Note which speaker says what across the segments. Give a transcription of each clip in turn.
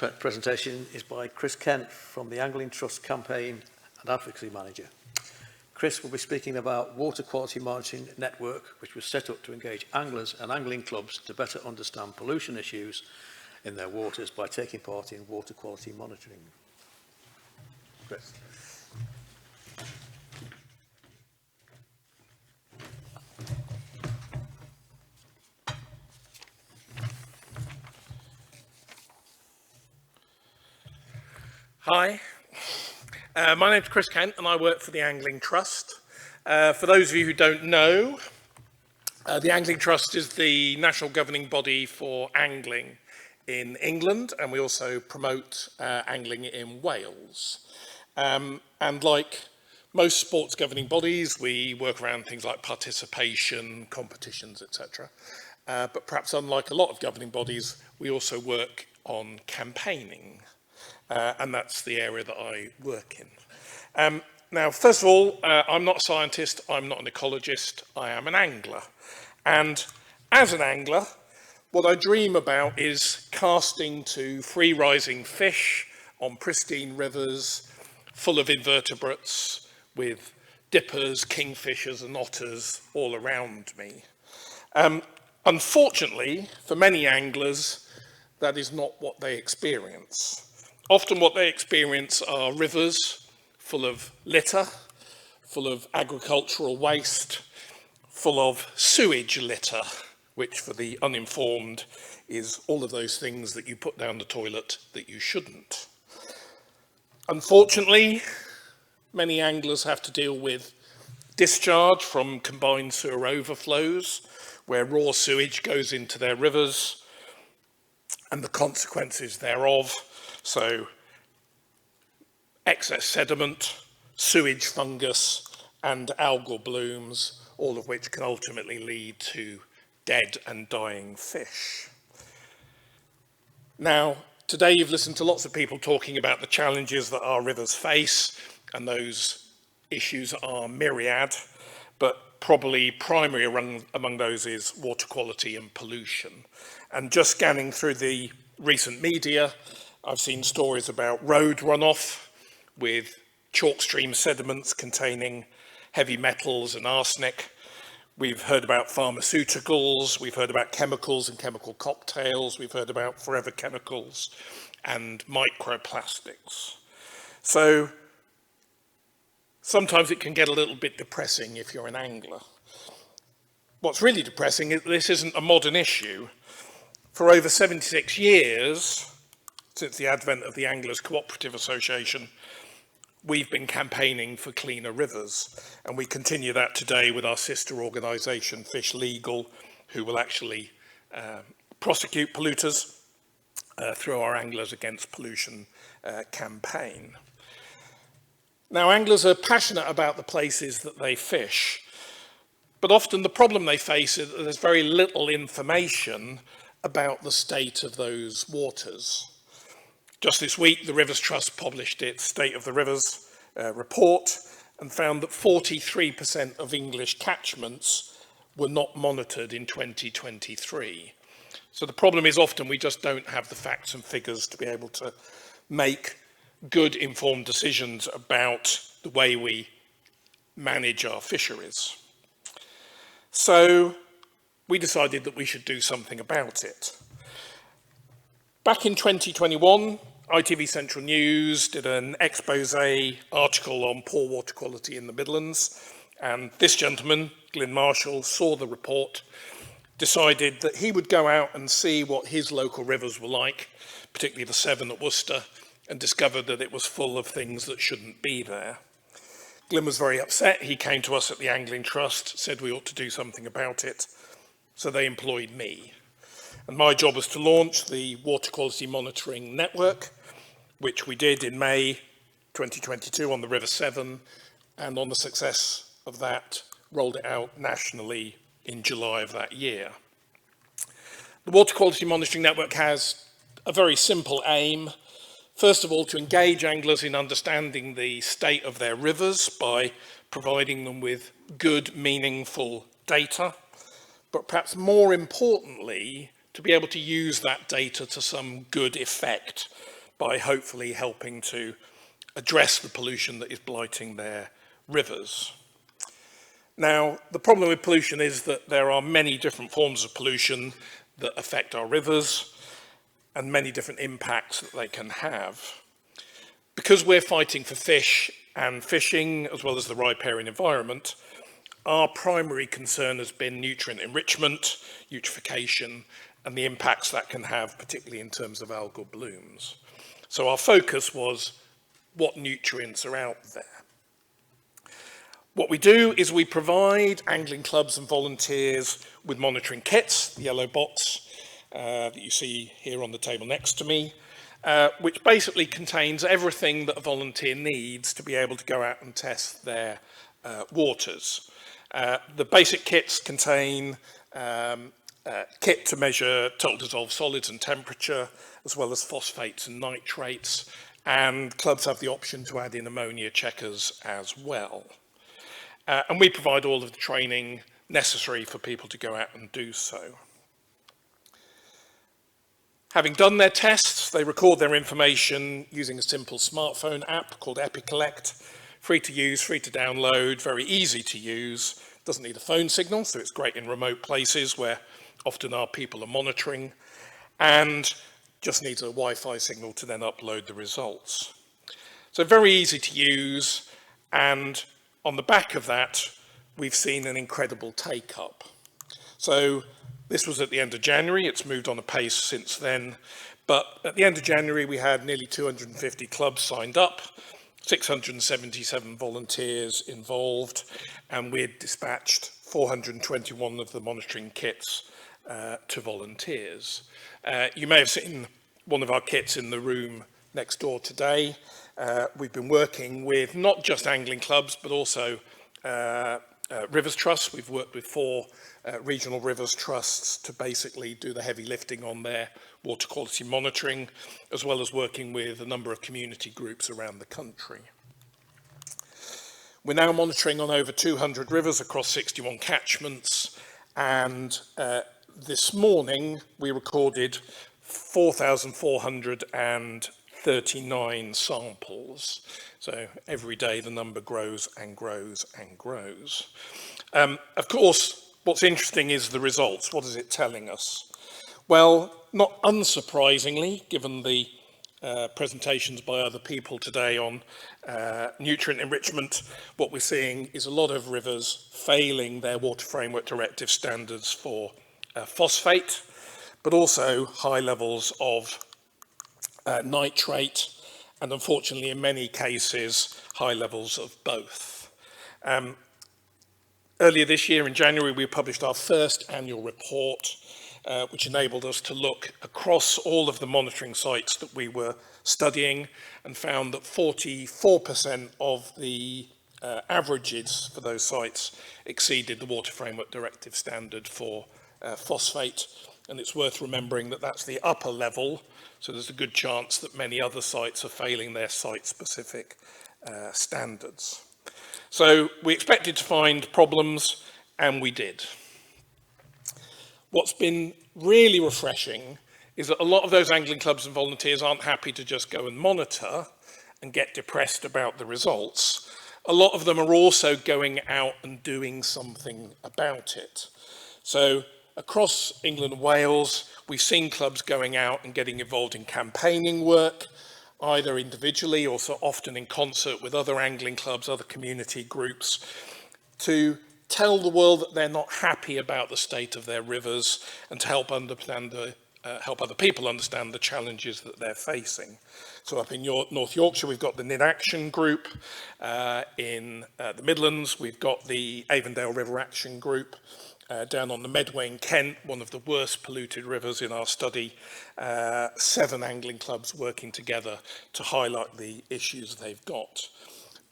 Speaker 1: presentation is by Kristian Kent from the Angling Trust Campaign and Advocacy Manager. Chris will be speaking about Water Quality Monitoring Network, which was set up to engage anglers and angling clubs to better understand pollution issues in their waters by taking part in water quality monitoring. Chris.
Speaker 2: Hi, my name's Kristian Kent and I work for the Angling Trust. For those of you who don't know, the Angling Trust is the national governing body for angling in England, and we also promote angling in Wales. And like most sports governing bodies, we work around things like participation, competitions, etc. But perhaps unlike a lot of governing bodies, we also work on campaigning. And that's the area that I work in. Now, first of all, I'm not a scientist, I'm not an ecologist, I am an angler. And as an angler, what I dream about is casting to free rising fish on pristine rivers full of invertebrates with dippers, kingfishers and otters all around me. Unfortunately, for many anglers, that is not what they experience. Often what they experience are rivers full of litter, full of agricultural waste, full of sewage litter, which for the uninformed is all of those things that you put down the toilet that you shouldn't. Unfortunately, many anglers have to deal with discharge from combined sewer overflows, where raw sewage goes into their rivers, and the consequences thereof. So excess sediment, sewage fungus and algal blooms, all of which can ultimately lead to dead and dying fish. Now, today you've listened to lots of people talking about the challenges that our rivers face, and those issues are myriad, but probably primary among those is water quality and pollution. And just scanning through the recent media, I've seen stories about road runoff with chalk stream sediments containing heavy metals and arsenic. We've heard about pharmaceuticals, we've heard about chemicals and chemical cocktails, we've heard about forever chemicals and microplastics. So sometimes it can get a little bit depressing if you're an angler. What's really depressing is this isn't a modern issue. For over 76 years, since the advent of the Anglers Cooperative Association, we've been campaigning for cleaner rivers, and we continue that today with our sister organisation, Fish Legal, who will actually prosecute polluters through our Anglers Against Pollution campaign. Now, anglers are passionate about the places that they fish, but often the problem they face is that there's very little information about the state of those waters. Just this week, the Rivers Trust published its State of the Rivers report and found that 43% of English catchments were not monitored in 2023. So the problem is often we just don't have the facts and figures to be able to make good informed decisions about the way we manage our fisheries. So we decided that we should do something about it. Back in 2021, ITV Central News did an expose article on poor water quality in the Midlands, and this gentleman, Glyn Marshall, saw the report, decided that he would go out and see what his local rivers were like, particularly the Severn at Worcester, and discovered that it was full of things that shouldn't be there. Glyn was very upset. He came to us at the Angling Trust, said we ought to do something about it, so they employed me. And my job was to launch the Water Quality Monitoring Network, which we did in May 2022 on the River Severn, and on the success of that, rolled it out nationally in July of that year. The Water Quality Monitoring Network has a very simple aim. First of all, to engage anglers in understanding the state of their rivers by providing them with good, meaningful data, but perhaps more importantly, to be able to use that data to some good effect by hopefully helping to address the pollution that is blighting their rivers. Now, the problem with pollution is that there are many different forms of pollution that affect our rivers and many different impacts that they can have. Because we're fighting for fish and fishing, as well as the riparian environment, our primary concern has been nutrient enrichment, eutrophication, and the impacts that can have, particularly in terms of algal blooms. So our focus was what nutrients are out there. What we do is we provide angling clubs and volunteers with monitoring kits, the yellow box that you see here on the table next to me, which basically contains everything that a volunteer needs to be able to go out and test their waters. The basic kits contain kit to measure total dissolved solids and temperature, as well as phosphates and nitrates, and clubs have the option to add in ammonia checkers as well. And we provide all of the training necessary for people to go out and do so. Having done their tests, they record their information using a simple smartphone app called EpiCollect. Free to use, free to download, very easy to use. Doesn't need a phone signal, so it's great in remote places where often our people are monitoring, and just needs a Wi-Fi signal to then upload the results. So very easy to use, and on the back of that, we've seen an incredible take-up. So this was at the end of January. It's moved on a pace since then. But at the end of January, we had nearly 250 clubs signed up, 677 volunteers involved, and we had dispatched 421 of the monitoring kits to volunteers. You may have seen one of our kits in the room next door today. We've been working with not just angling clubs, but also rivers trusts. We've worked with 4 regional rivers trusts to basically do the heavy lifting on their water quality monitoring, as well as working with a number of community groups around the country. We're now monitoring on over 200 rivers across 61 catchments, and this morning we recorded 4,439 samples. So every day the number grows and grows and grows. Of course, what's interesting is the results. What is it telling us? Well, not unsurprisingly, given the presentations by other people today on nutrient enrichment, what we're seeing is a lot of rivers failing their Water Framework Directive standards for phosphate, but also high levels of nitrate, and unfortunately in many cases high levels of both. Earlier this year in January we published our first annual report, which enabled us to look across all of the monitoring sites that we were studying, and found that 44% of the averages for those sites exceeded the Water Framework Directive standard for phosphate. And it's worth remembering that that's the upper level, so there's a good chance that many other sites are failing their site-specific standards. So we expected to find problems, and we did. What's been really refreshing is that a lot of those angling clubs and volunteers aren't happy to just go and monitor and get depressed about the results. A lot of them are also going out and doing something about it. So across England and Wales, we've seen clubs going out and getting involved in campaigning work, either individually or so often in concert with other angling clubs, other community groups, to tell the world that they're not happy about the state of their rivers, and to help help other people understand the challenges that they're facing. So up in North Yorkshire, we've got the NID Action Group. In the Midlands, we've got the Avondale River Action Group. Down on the Medway in Kent, one of the worst polluted rivers in our study, 7 angling clubs working together to highlight the issues they've got.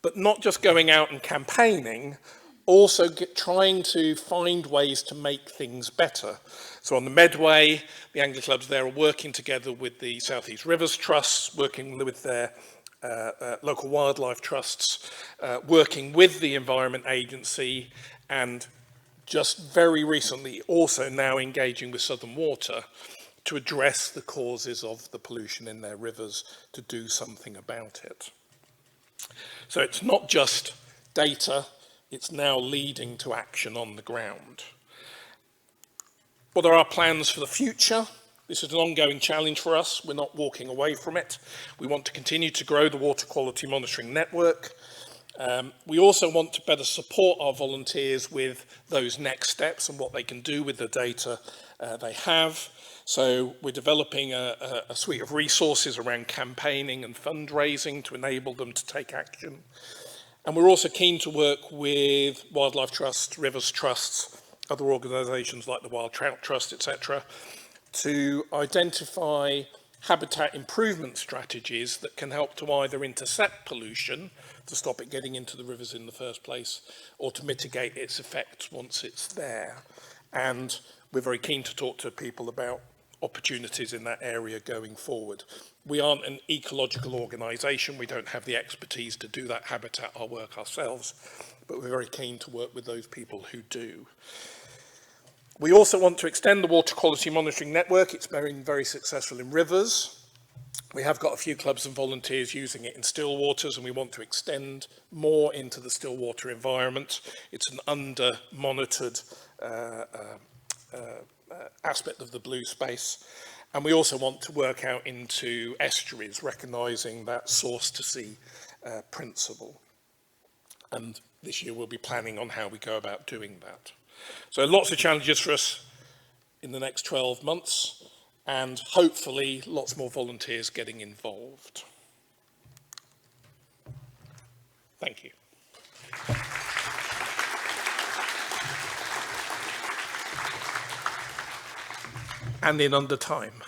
Speaker 2: But not just going out and campaigning, also trying to find ways to make things better. So on the Medway, the angling clubs there are working together with the South East Rivers Trusts, working with their local wildlife trusts, working with the Environment Agency, and just very recently also now engaging with Southern Water to address the causes of the pollution in their rivers, to do something about it. So it's not just data, it's now leading to action on the ground. What are our plans for the future? This is an ongoing challenge for us. We're not walking away from it. We want to continue to grow the water quality monitoring network. We also want to better support our volunteers with those next steps and what they can do with the data they have. So we're developing a suite of resources around campaigning and fundraising to enable them to take action. And we're also keen to work with wildlife trusts, rivers trusts, other organisations like the Wild Trout Trust, etc., to identify habitat improvement strategies that can help to either intercept pollution, to stop it getting into the rivers in the first place, or to mitigate its effects once it's there. And we're very keen to talk to people about opportunities in that area going forward. We aren't an ecological organisation, we don't have the expertise to do that habitat work ourselves, but we're very keen to work with those people who do. We also want to extend the water quality monitoring network. It's been very successful in rivers. We have got a few clubs and volunteers using it in still waters, and we want to extend more into the still water environment. It's an under-monitored aspect of the blue space. And we also want to work out into estuaries, recognising that source to sea principle. And this year we'll be planning on how we go about doing that. So lots of challenges for us in the next 12 months, and hopefully lots more volunteers getting involved. Thank you. And in under time.